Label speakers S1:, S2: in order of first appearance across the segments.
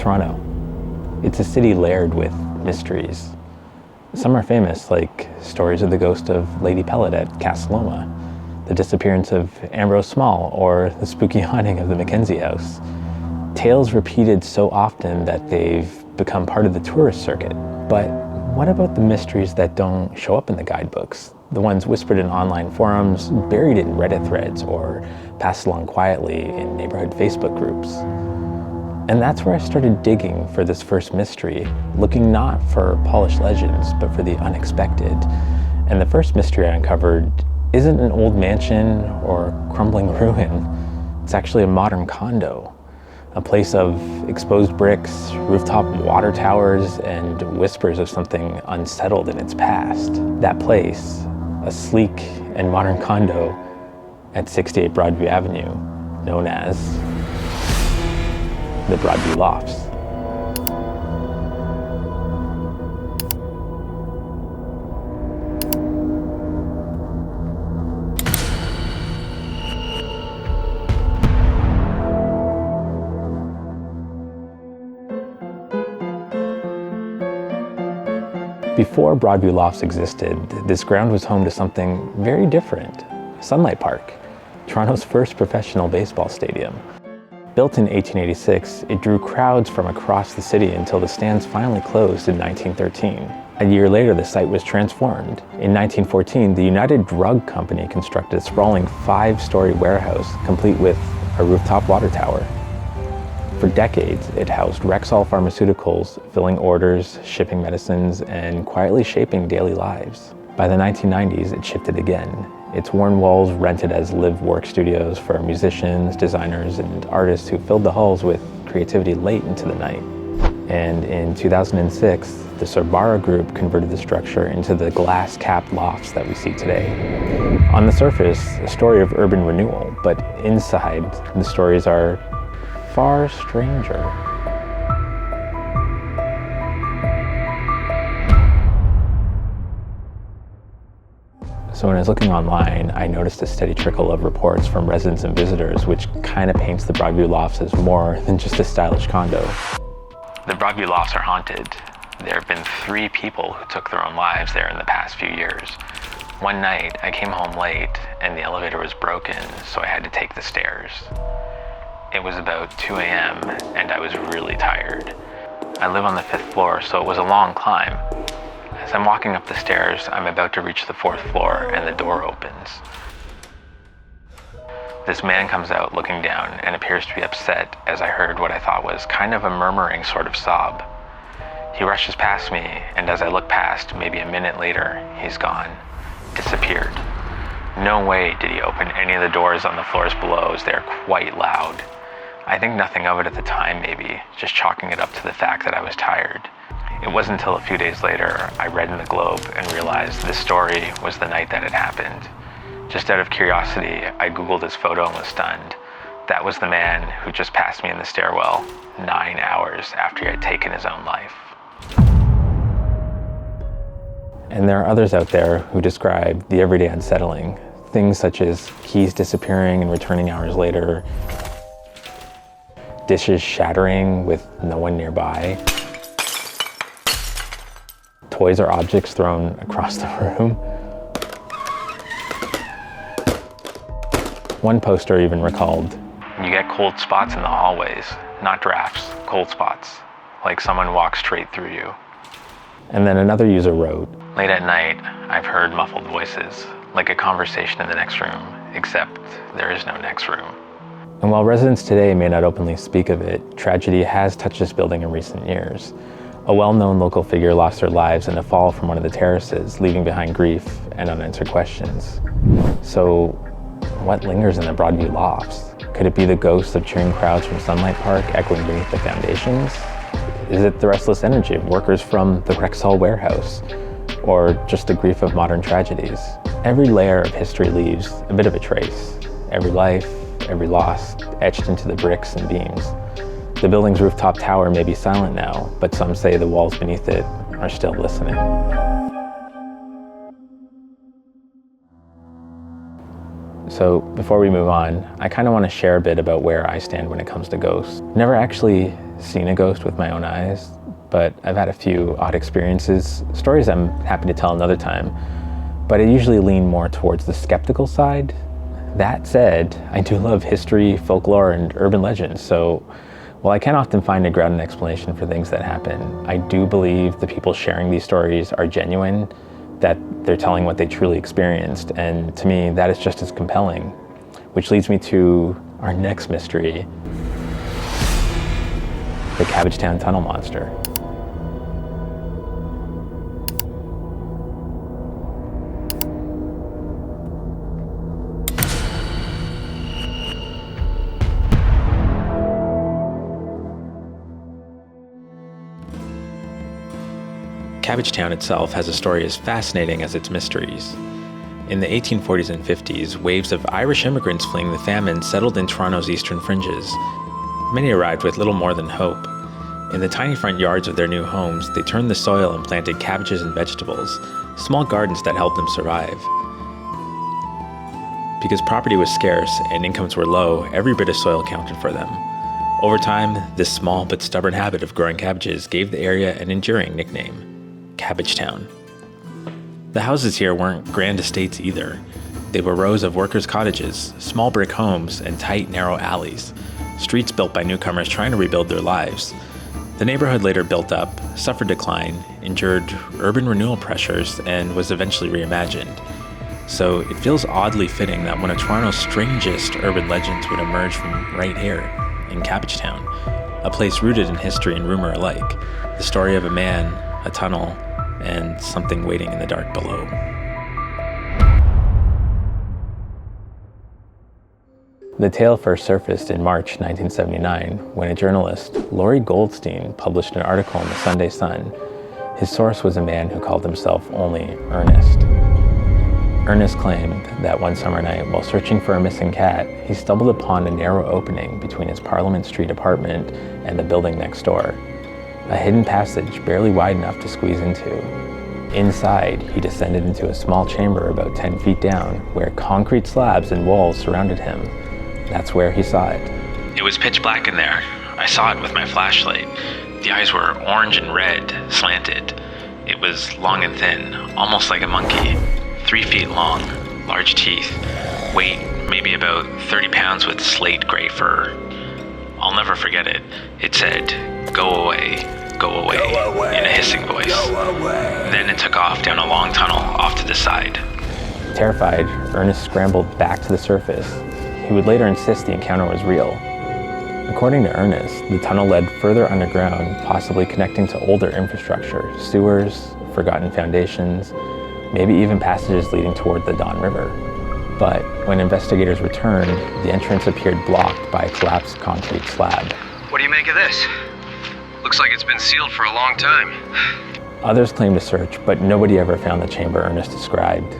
S1: Toronto. It's a city layered with mysteries. Some are famous, like stories of the ghost of Lady Pellet at Casa Loma, the disappearance of Ambrose Small, or the spooky haunting of the Mackenzie House. Tales repeated so often that they've become part of the tourist circuit. But what about the mysteries that don't show up in the guidebooks? The ones whispered in online forums, buried in Reddit threads, or passed along quietly in neighborhood Facebook groups. And that's where I started digging for this first mystery, looking not for polished legends, but for the unexpected. And the first mystery I uncovered isn't an old mansion or crumbling ruin. It's actually a modern condo. A place of exposed bricks, rooftop water towers, and whispers of something unsettled in its past. That place, a sleek and modern condo at 68 Broadview Avenue, known as the Broadview Lofts. Before Broadview Lofts existed, this ground was home to something very different, Sunlight Park, Toronto's first professional baseball stadium. Built in 1886, it drew crowds from across the city until the stands finally closed in 1913. A year later, the site was transformed. In 1914, the United Drug Company constructed a sprawling 5-story warehouse, complete with a rooftop water tower. For decades, it housed Rexall Pharmaceuticals, filling orders, shipping medicines, and quietly shaping daily lives. By the 1990s, it shifted again. Its worn walls rented as live-work studios for musicians, designers, and artists who filled the halls with creativity late into the night. And in 2006, the Sorbara Group converted the structure into the glass-capped lofts that we see today. On the surface, a story of urban renewal, but inside, the stories are far stranger. So when I was looking online, I noticed a steady trickle of reports from residents and visitors, which kind of paints the Broadview Lofts as more than just a stylish condo. The Broadview Lofts are haunted. There have been 3 people who took their own lives there in the past few years. One night, I came home late and the elevator was broken, so I had to take the stairs. It was about 2 a.m. and I was really tired. I live on the 5th floor, so it was a long climb. As I'm walking up the stairs, I'm about to reach the 4th floor and the door opens. This man comes out looking down and appears to be upset as I heard what I thought was kind of a murmuring sort of sob. He rushes past me, and as I look past, maybe a minute later, he's gone. Disappeared. No way did he open any of the doors on the floors below, as they're quite loud. I think nothing of it at the time, maybe, just chalking it up to the fact that I was tired. It wasn't until a few days later I read in the Globe and realized this story was the night that it happened. Just out of curiosity, I Googled his photo and was stunned. That was the man who just passed me in the stairwell 9 hours after he had taken his own life. And there are others out there who describe the everyday unsettling. Things such as keys disappearing and returning hours later, dishes shattering with no one nearby, toys or objects thrown across the room. One poster even recalled, "You get cold spots in the hallways, not drafts, cold spots, like someone walks straight through you." And then another user wrote, "Late at night, I've heard muffled voices, like a conversation in the next room, except there is no next room." And while residents today may not openly speak of it, tragedy has touched this building in recent years. A well-known local figure lost their lives in a fall from one of the terraces, leaving behind grief and unanswered questions. So, what lingers in the Broadview Lofts? Could it be the ghosts of cheering crowds from Sunlight Park echoing beneath the foundations? Is it the restless energy of workers from the Rexall warehouse? Or just the grief of modern tragedies? Every layer of history leaves a bit of a trace. Every life, every loss, etched into the bricks and beams. The building's rooftop tower may be silent now, but some say the walls beneath it are still listening. So before we move on, I kind of want to share a bit about where I stand when it comes to ghosts. Never actually seen a ghost with my own eyes, but I've had a few odd experiences, stories I'm happy to tell another time, but I usually lean more towards the skeptical side. That said, I do love history, folklore, and urban legends, so while I can't often find a grounded explanation for things that happen, I do believe the people sharing these stories are genuine, that they're telling what they truly experienced, and to me, that is just as compelling. Which leads me to our next mystery, the Cabbagetown Tunnel Monster. Cabbagetown itself has a story as fascinating as its mysteries. In the 1840s and 50s, waves of Irish immigrants fleeing the famine settled in Toronto's eastern fringes. Many arrived with little more than hope. In the tiny front yards of their new homes, they turned the soil and planted cabbages and vegetables, small gardens that helped them survive. Because property was scarce and incomes were low, every bit of soil counted for them. Over time, this small but stubborn habit of growing cabbages gave the area an enduring nickname, Cabbagetown. The houses here weren't grand estates either. They were rows of workers' cottages, small brick homes, and tight, narrow alleys, streets built by newcomers trying to rebuild their lives. The neighborhood later built up, suffered decline, endured urban renewal pressures, and was eventually reimagined. So it feels oddly fitting that one of Toronto's strangest urban legends would emerge from right here, in Cabbagetown, a place rooted in history and rumor alike, the story of a man, a tunnel, and something waiting in the dark below. The tale first surfaced in March 1979 when a journalist, Laurie Goldstein, published an article in the Sunday Sun. His source was a man who called himself only Ernest. Ernest claimed that one summer night, while searching for a missing cat, he stumbled upon a narrow opening between his Parliament Street apartment and the building next door. A hidden passage barely wide enough to squeeze into. Inside, he descended into a small chamber about 10 feet down, where concrete slabs and walls surrounded him. That's where he saw it. It was pitch black in there. I saw it with my flashlight. The eyes were orange and red, slanted. It was long and thin, almost like a monkey. 3 feet long, large teeth, weight maybe about 30 pounds with slate gray fur. I'll never forget it. It said, "Go away, go away," in a hissing voice. Then it took off down a long tunnel off to the side. Terrified, Ernest scrambled back to the surface. He would later insist the encounter was real. According to Ernest, the tunnel led further underground, possibly connecting to older infrastructure, sewers, forgotten foundations, maybe even passages leading toward the Don River. But when investigators returned, the entrance appeared blocked by a collapsed concrete slab.
S2: What do you make of this? Looks like it's been sealed for a long time.
S1: Others claimed to search, but nobody ever found the chamber Ernest described.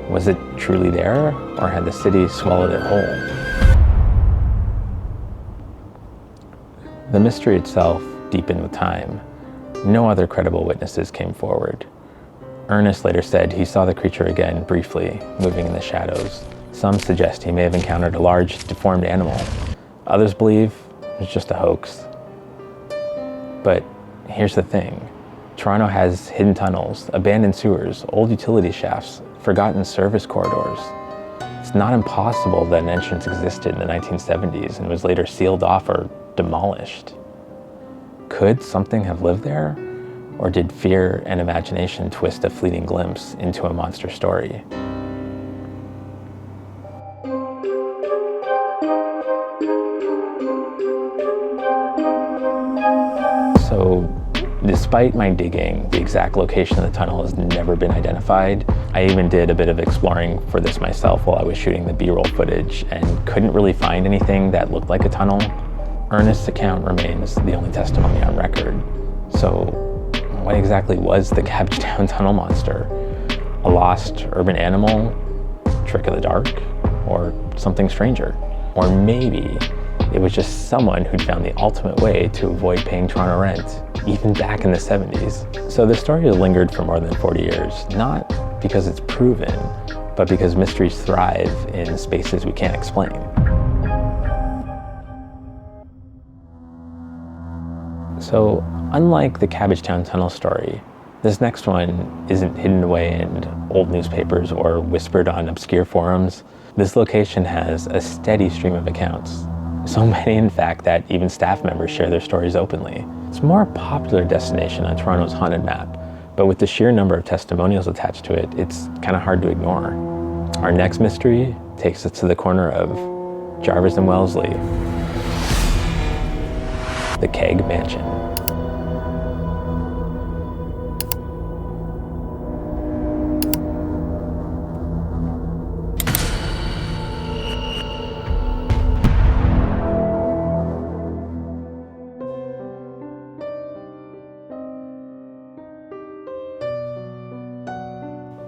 S1: Was it truly there, or had the city swallowed it whole? The mystery itself deepened with time. No other credible witnesses came forward. Ernest later said he saw the creature again briefly, moving in the shadows. Some suggest he may have encountered a large, deformed animal. Others believe it was just a hoax. But here's the thing. Toronto has hidden tunnels, abandoned sewers, old utility shafts, forgotten service corridors. It's not impossible that an entrance existed in the 1970s and was later sealed off or demolished. Could something have lived there? Or did fear and imagination twist a fleeting glimpse into a monster story? So, despite my digging, the exact location of the tunnel has never been identified. I even did a bit of exploring for this myself while I was shooting the B-roll footage and couldn't really find anything that looked like a tunnel. Ernest's account remains the only testimony on record. So, what exactly was the Cabbagetown Tunnel Monster? A lost urban animal? Trick of the dark? Or something stranger? Or maybe it was just someone who'd found the ultimate way to avoid paying Toronto rent, even back in the 70s. So the story has lingered for more than 40 years, not because it's proven, but because mysteries thrive in spaces we can't explain. So, unlike the Cabbagetown tunnel story, this next one isn't hidden away in old newspapers or whispered on obscure forums. This location has a steady stream of accounts. So many, in fact, that even staff members share their stories openly. It's a more popular destination on Toronto's haunted map, but with the sheer number of testimonials attached to it, it's kind of hard to ignore. Our next mystery takes us to the corner of Jarvis and Wellesley, the Keg Mansion.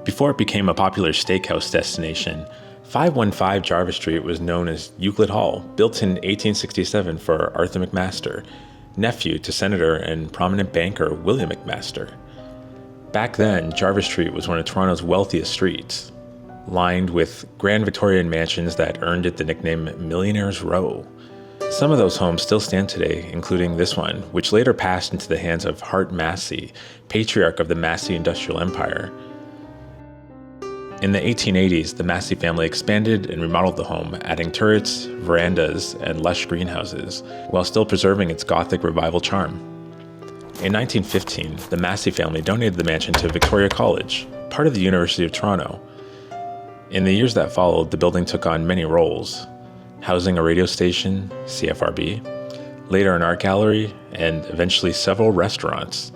S1: Before it became a popular steakhouse destination, 515 Jarvis Street was known as Euclid Hall, built in 1867 for Arthur McMaster, nephew to Senator and prominent banker William McMaster. Back then, Jarvis Street was one of Toronto's wealthiest streets, lined with grand Victorian mansions that earned it the nickname Millionaire's Row. Some of those homes still stand today, including this one, which later passed into the hands of Hart Massey, patriarch of the Massey Industrial Empire. In the 1880s, the Massey family expanded and remodeled the home, adding turrets, verandas, and lush greenhouses, while still preserving its Gothic revival charm. In 1915, the Massey family donated the mansion to Victoria College, part of the University of Toronto. In the years that followed, the building took on many roles, housing a radio station, CFRB, later an art gallery, and eventually several restaurants.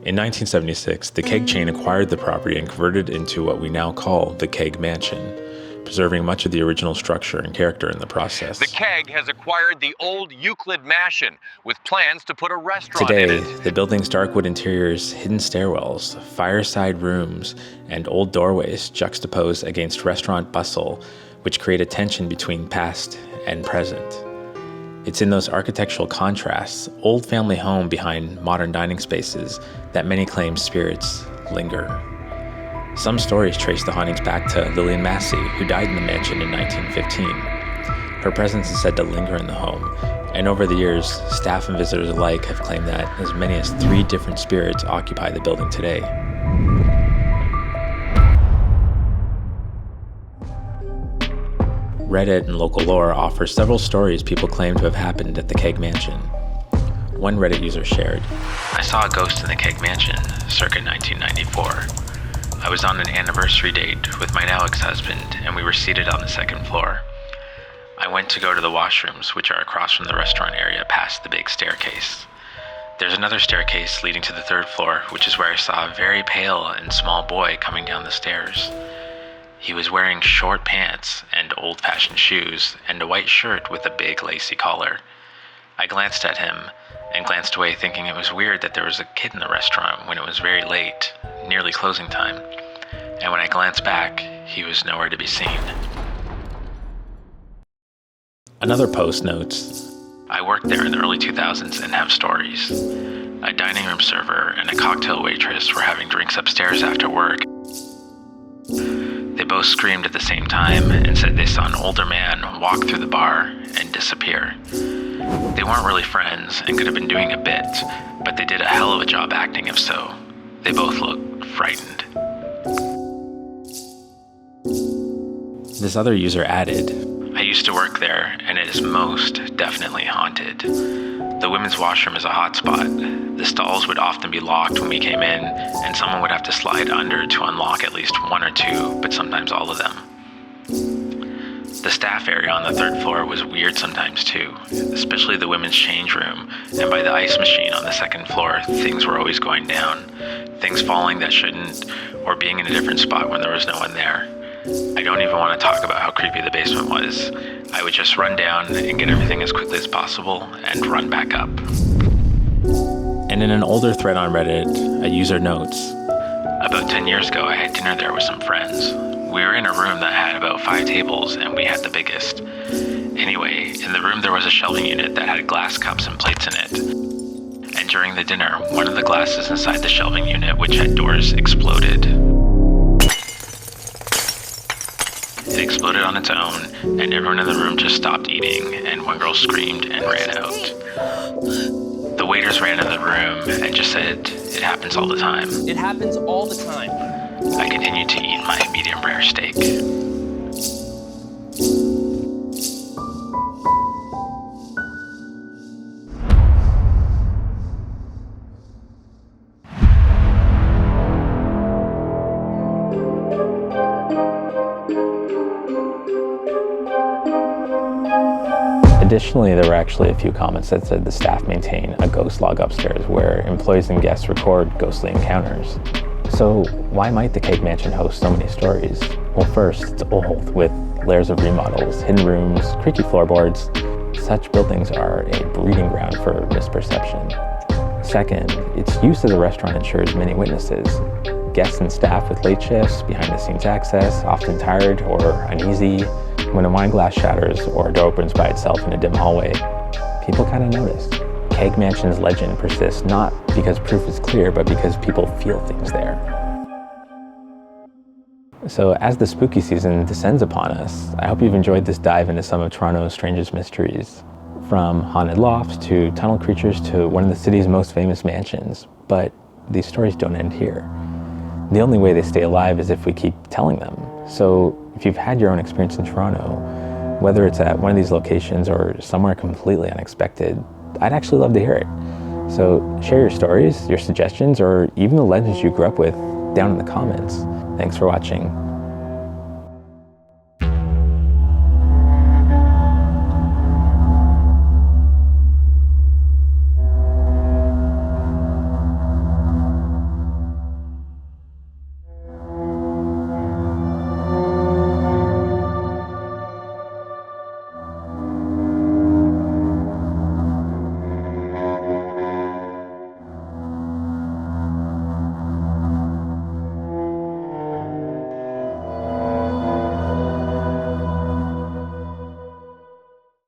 S1: In 1976, the Keg chain acquired the property and converted it into what we now call the Keg Mansion, preserving much of the original structure and character in the process.
S3: The Keg has acquired the old Euclid Mansion with plans to put a restaurant
S1: Today,
S3: in it.
S1: the building's dark wood interiors, hidden stairwells, fireside rooms, and old doorways juxtapose against restaurant bustle, which create a tension between past and present. It's in those architectural contrasts, old family home behind modern dining spaces, that many claim spirits linger. Some stories trace the hauntings back to Lillian Massey, who died in the mansion in 1915. Her presence is said to linger in the home, and over the years, staff and visitors alike have claimed that as many as 3 different spirits occupy the building today. Reddit and local lore offer several stories people claim to have happened at the Keg Mansion. One Reddit user shared, "I saw a ghost in the Keg Mansion, circa 1994. I was on an anniversary date with my now ex-husband, and we were seated on the 2nd floor. I went to go to the washrooms, which are across from the restaurant area past the big staircase. There's another staircase leading to the 3rd floor, which is where I saw a very pale and small boy coming down the stairs. He was wearing short pants and old-fashioned shoes and a white shirt with a big lacy collar. I glanced at him and glanced away, thinking it was weird that there was a kid in the restaurant when it was very late, nearly closing time. And when I glanced back, he was nowhere to be seen." Another post notes, "I worked there in the early 2000s and have stories. A dining room server and a cocktail waitress were having drinks upstairs after work. They both screamed at the same time and said they saw an older man walk through the bar and disappear. They weren't really friends and could have been doing a bit, but they did a hell of a job acting if so. They both looked frightened." This other user added, "I used to work there, and it is most definitely haunted. The women's washroom is a hot spot. The stalls would often be locked when we came in, and someone would have to slide under to unlock at least 1 or 2, but sometimes all of them. The staff area on the 3rd floor was weird sometimes too, especially the women's change room, and by the ice machine on the 2nd floor, things were always going down. Things falling that shouldn't, or being in a different spot when there was no one there. I don't even want to talk about how creepy the basement was. I would just run down and get everything as quickly as possible and run back up." And in an older thread on Reddit, a user notes, "About 10 years ago, I had dinner there with some friends. We were in a room that had about 5 tables, and we had the biggest. Anyway, in the room there was a shelving unit that had glass cups and plates in it. And during the dinner, one of the glasses inside the shelving unit, which had doors, exploded.
S4: exploded on its own, and everyone in the room just stopped eating, and one girl screamed and ran out. The waiters ran in the room and just said, "It happens all the time."
S5: It happens all the time.
S4: I continued to eat my medium rare steak.
S1: Additionally, there were actually a few comments that said the staff maintain a ghost log upstairs where employees and guests record ghostly encounters. So why might the Keg Mansion host so many stories? Well, first, it's old, with layers of remodels, hidden rooms, creaky floorboards. Such buildings are a breeding ground for misperception. Second, its use as a restaurant ensures many witnesses. Guests and staff with late shifts, behind-the-scenes access, often tired or uneasy. When a wine glass shatters or a door opens by itself in a dim hallway, people kind of notice. Keg Mansion's legend persists not because proof is clear, but because people feel things there. So as the spooky season descends upon us, I hope you've enjoyed this dive into some of Toronto's strangest mysteries. From haunted lofts to tunnel creatures to one of the city's most famous mansions. But these stories don't end here. The only way they stay alive is if we keep telling them. So if you've had your own experience in Toronto, whether it's at one of these locations or somewhere completely unexpected, I'd actually love to hear it. So share your stories, your suggestions, or even the legends you grew up with down in the comments. Thanks for watching.